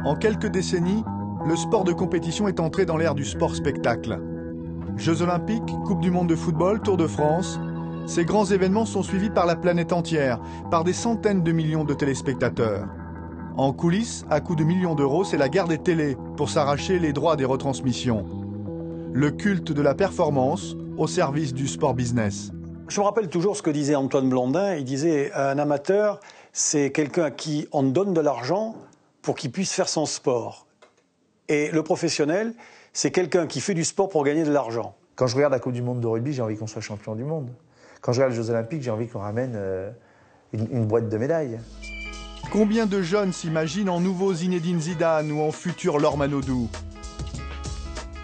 En quelques décennies, le sport de compétition est entré dans l'ère du sport-spectacle. Jeux olympiques, Coupe du monde de football, Tour de France, ces grands événements sont suivis par la planète entière, par des centaines de millions de téléspectateurs. En coulisses, à coups de millions d'euros, c'est la guerre des télés pour s'arracher les droits des retransmissions. Le culte de la performance au service du sport business. Je me rappelle toujours ce que disait Antoine Blondin. Il disait un amateur, c'est quelqu'un à qui on donne de l'argent pour qu'il puisse faire son sport. Et le professionnel, c'est quelqu'un qui fait du sport pour gagner de l'argent. Quand je regarde la Coupe du monde de rugby, j'ai envie qu'on soit champion du monde. Quand je regarde les Jeux olympiques, j'ai envie qu'on ramène une boîte de médailles. Combien de jeunes s'imaginent en nouveau Zinedine Zidane ou en futur Laure Manodou?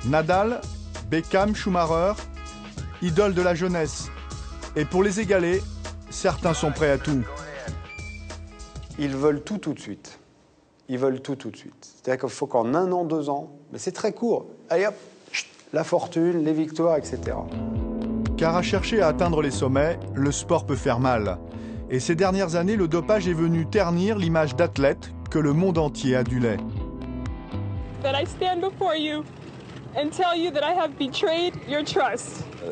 Nadal, Beckham, Schumacher, idoles de la jeunesse. Et pour les égaler, certains sont prêts à tout. Ils veulent tout de suite. Ils veulent tout de suite. C'est-à-dire qu'il faut qu'en 1 an, 2 ans, mais c'est très court, allez hop, la fortune, les victoires, etc. Car à chercher à atteindre les sommets, le sport peut faire mal. Et ces dernières années, le dopage est venu ternir l'image d'athlète que le monde entier adulait.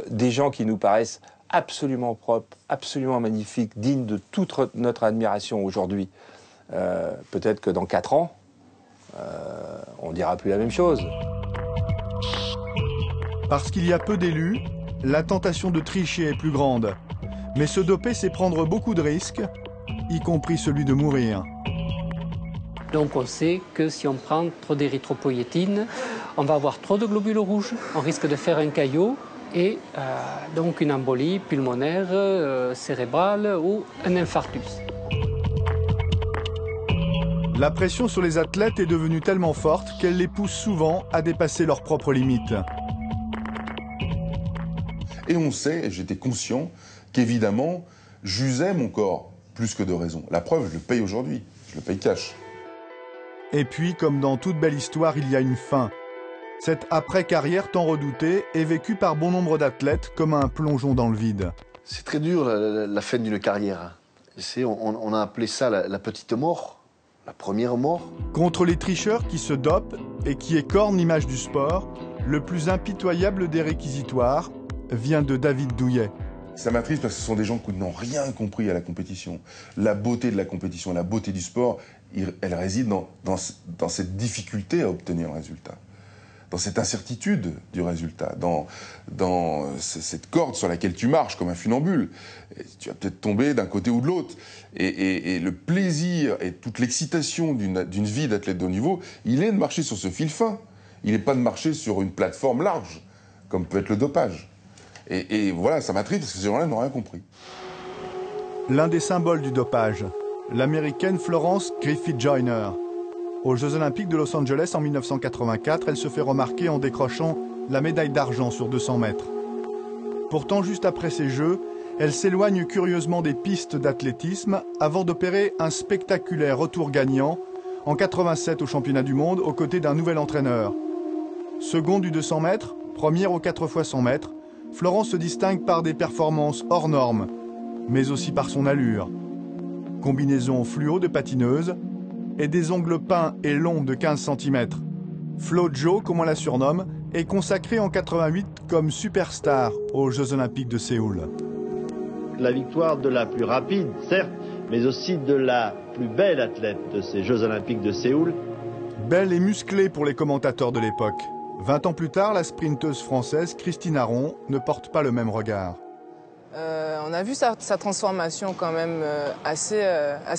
Des gens qui nous paraissent absolument propres, absolument magnifiques, dignes de toute notre admiration aujourd'hui. Peut-être que dans 4 ans, on ne dira plus la même chose. Parce qu'il y a peu d'élus, la tentation de tricher est plus grande. Mais se doper, c'est prendre beaucoup de risques, y compris celui de mourir. Donc on sait que si on prend trop d'érythropoïétine, on va avoir trop de globules rouges, on risque de faire un caillot et donc une embolie pulmonaire, cérébrale ou un infarctus. La pression sur les athlètes est devenue tellement forte qu'elle les pousse souvent à dépasser leurs propres limites. Et on sait, et j'étais conscient, qu'évidemment, j'usais mon corps plus que de raison. La preuve, je le paye aujourd'hui, je le paye cash. Et puis, comme dans toute belle histoire, il y a une fin. Cette après-carrière tant redoutée est vécue par bon nombre d'athlètes comme un plongeon dans le vide. C'est très dur, la fin d'une carrière. On a appelé ça la petite mort, la première mort. Contre les tricheurs qui se dopent et qui écornent l'image du sport, le plus impitoyable des réquisitoires vient de David Douillet. Ça m'attriste parce que ce sont des gens qui n'ont rien compris à la compétition. La beauté de la compétition, la beauté du sport, elle réside dans cette difficulté à obtenir le résultat. Dans cette incertitude du résultat, dans cette corde sur laquelle tu marches comme un funambule. Et tu vas peut-être tomber d'un côté ou de l'autre. Et le plaisir et toute l'excitation d'une vie d'athlète de haut niveau, il est de marcher sur ce fil fin. Il n'est pas de marcher sur une plateforme large, comme peut être le dopage. Et voilà, ça m'attriste parce que ces gens-là n'ont rien compris. L'un des symboles du dopage, l'américaine Florence Griffith Joyner. Aux Jeux olympiques de Los Angeles en 1984, elle se fait remarquer en décrochant la médaille d'argent sur 200 mètres. Pourtant, juste après ces Jeux, elle s'éloigne curieusement des pistes d'athlétisme avant d'opérer un spectaculaire retour gagnant en 87 au championnat du monde aux côtés d'un nouvel entraîneur. Seconde du 200 mètres, première aux 4 x 100 mètres, Florence se distingue par des performances hors normes, mais aussi par son allure. Combinaison fluo de patineuse et des ongles peints et longs de 15 cm. Flo Jo, comme on la surnomme, est consacrée en 88 comme superstar aux Jeux olympiques de Séoul. La victoire de la plus rapide, certes, mais aussi de la plus belle athlète de ces Jeux olympiques de Séoul. Belle et musclée pour les commentateurs de l'époque. 20 ans plus tard, la sprinteuse française Christine Aron ne porte pas le même regard. On a vu sa transformation quand même assez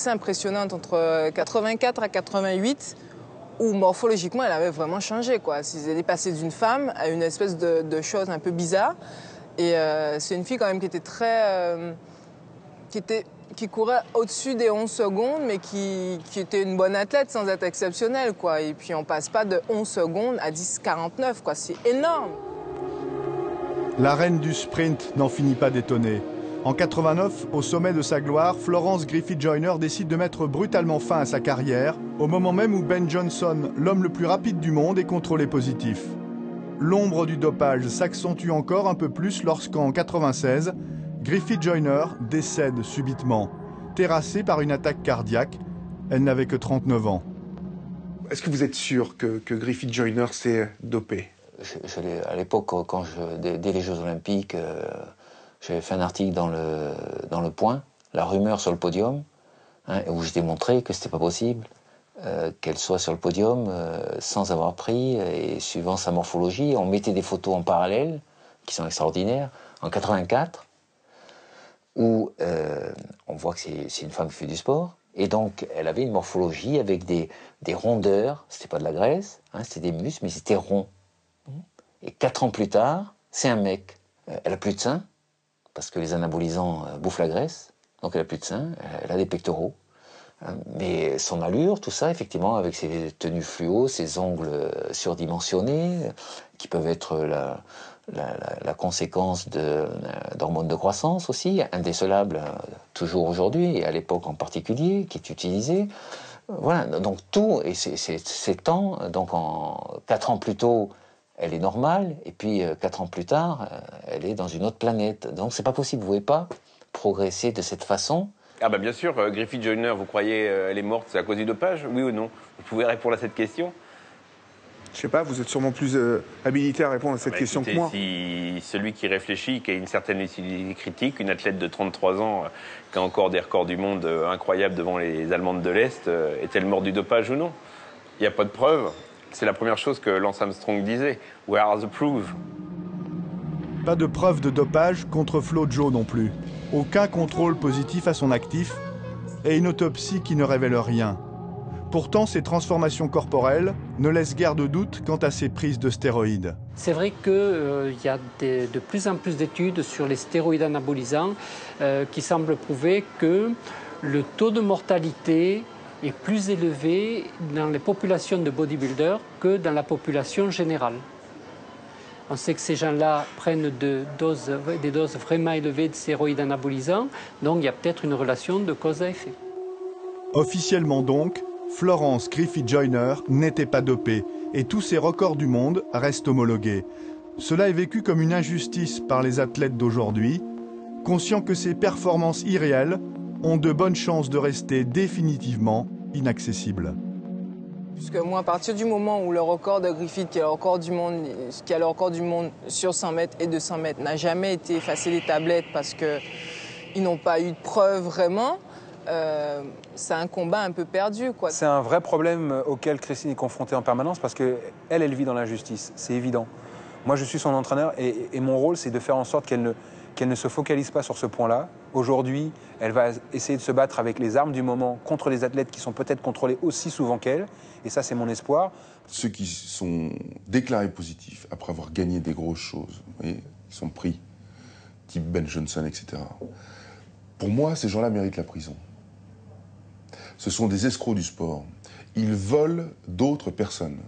impressionnante entre 84 à 88, où morphologiquement elle avait vraiment changé, quoi. Elle est passée d'une femme à une espèce de chose un peu bizarre. Et c'est une fille quand même qui était très... qui courait au-dessus des 11 secondes, mais qui était une bonne athlète sans être exceptionnelle, quoi. Et puis on passe pas de 11 secondes à 10,49, quoi. C'est énorme. La reine du sprint n'en finit pas d'étonner. En 89, au sommet de sa gloire, Florence Griffith Joyner décide de mettre brutalement fin à sa carrière, au moment même où Ben Johnson, l'homme le plus rapide du monde, est contrôlé positif. l'ombre du dopage s'accentue encore un peu plus lorsqu'en 1996, Griffith Joyner décède subitement, terrassée par une attaque cardiaque. Elle n'avait que 39 ans. Est-ce que vous êtes sûr que Griffith Joyner s'est dopé? À l'époque, dès les Jeux Olympiques, j'avais fait un article dans le Point, la rumeur sur le podium, où je démontrais que c'était pas possible qu'elle soit sur le podium sans avoir pris, et suivant sa morphologie, on mettait des photos en parallèle, qui sont extraordinaires, en 84, où on voit que c'est une femme qui fait du sport, et donc elle avait une morphologie avec des rondeurs, c'était pas de la graisse, c'était des muscles, mais c'était rond. Et 4 ans plus tard, c'est un mec. Elle a plus de seins, parce que les anabolisants bouffent la graisse, donc elle a plus de seins, elle a des pectoraux. Mais son allure, tout ça, effectivement, avec ses tenues fluo, ses ongles surdimensionnés, qui peuvent être la conséquence d'hormones de croissance aussi, indécelable toujours aujourd'hui, et à l'époque en particulier, qui est utilisé. Voilà, donc tout, et c'est temps, donc en 4 ans plus tôt, elle est normale, et puis 4 ans plus tard, elle est dans une autre planète. Donc c'est pas possible, vous pouvez pas progresser de cette façon. Ah bah bien sûr, Griffith Joyner, vous croyez elle est morte, c'est à cause du dopage, oui ou non? Vous pouvez répondre à cette question? Je sais pas, vous êtes sûrement plus habilité à répondre à cette question écoutez, que moi. Si celui qui réfléchit, qui a une certaine lucidité critique, une athlète de 33 ans qui a encore des records du monde incroyables devant les Allemandes de l'Est, est-elle morte du dopage ou non? Il n'y a pas de preuve. C'est la première chose que Lance Armstrong disait. Where are the proof? Pas de preuve de dopage contre Flo Jo non plus. Aucun contrôle positif à son actif et une autopsie qui ne révèle rien. Pourtant, ces transformations corporelles ne laissent guère de doute quant à ses prises de stéroïdes. C'est vrai qu'il y a de plus en plus d'études sur les stéroïdes anabolisants qui semblent prouver que le taux de mortalité est plus élevé dans les populations de bodybuilders que dans la population générale. On sait que ces gens-là prennent des doses vraiment élevées de stéroïdes anabolisants, donc il y a peut-être une relation de cause à effet. Officiellement donc, Florence Griffith Joyner n'était pas dopée et tous ses records du monde restent homologués. Cela est vécu comme une injustice par les athlètes d'aujourd'hui, conscients que ces performances irréelles ont de bonnes chances de rester définitivement inaccessibles. Puisque moi, à partir du moment où le record de Griffith, qui a le record du monde sur 100 mètres et 200 mètres, n'a jamais été effacé des tablettes parce qu'ils n'ont pas eu de preuves vraiment, c'est un combat un peu perdu, quoi. C'est un vrai problème auquel Christine est confrontée en permanence parce qu'elle vit dans l'injustice, c'est évident. Moi, je suis son entraîneur et mon rôle, c'est de faire en sorte qu'elle ne se focalise pas sur ce point-là. Aujourd'hui, elle va essayer de se battre avec les armes du moment contre les athlètes qui sont peut-être contrôlés aussi souvent qu'elle. Et ça, c'est mon espoir. Ceux qui sont déclarés positifs après avoir gagné des grosses choses, vous voyez, ils sont pris, type Ben Johnson, etc. Pour moi, ces gens-là méritent la prison. Ce sont des escrocs du sport. Ils volent d'autres personnes,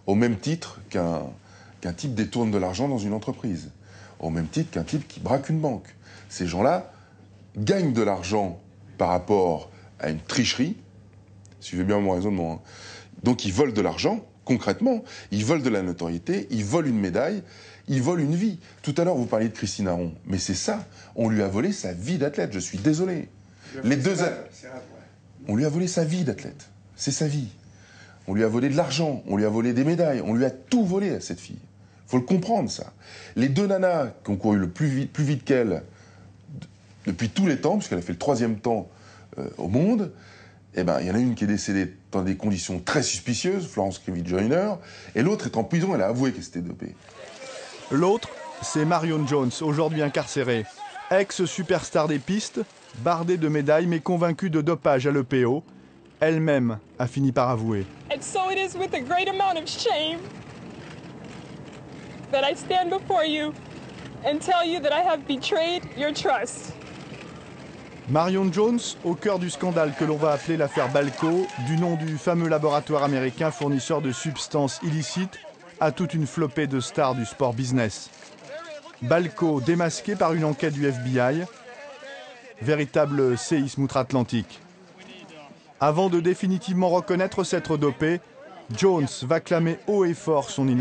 au même titre qu'un type détourne de l'argent dans une entreprise, au même titre qu'un type qui braque une banque. Ces gens-là gagnent de l'argent par rapport à une tricherie, suivez bien mon raisonnement, hein. Donc ils volent de l'argent, concrètement, ils volent de la notoriété, ils volent une médaille, ils volent une vie. Tout à l'heure, vous parliez de Christine Aron, mais c'est ça, on lui a volé sa vie d'athlète, je suis désolé. On lui a volé sa vie d'athlète, c'est sa vie. On lui a volé de l'argent, on lui a volé des médailles, on lui a tout volé à cette fille. Faut le comprendre, ça. Les 2 nanas qui ont couru le plus vite qu'elle depuis tous les temps, puisqu'elle a fait le 3e temps au monde, eh ben, il y en a une qui est décédée dans des conditions très suspicieuses, Florence Griffith Joyner, et l'autre est en prison, elle a avoué qu'elle s'était dopée. L'autre, c'est Marion Jones, aujourd'hui incarcérée. Ex-superstar des pistes, bardée de médailles mais convaincue de dopage à l'EPO, elle-même a fini par avouer. And so it is with a great amount of shame that I stand before you and tell you that I have betrayed your trust. Marion Jones, au cœur du scandale que l'on va appeler l'affaire Balco, du nom du fameux laboratoire américain fournisseur de substances illicites à toute une flopée de stars du sport business. Balco démasqué par une enquête du FBI, véritable séisme outre-Atlantique. Avant de définitivement reconnaître s'être dopé, Jones va clamer haut et fort son innocence.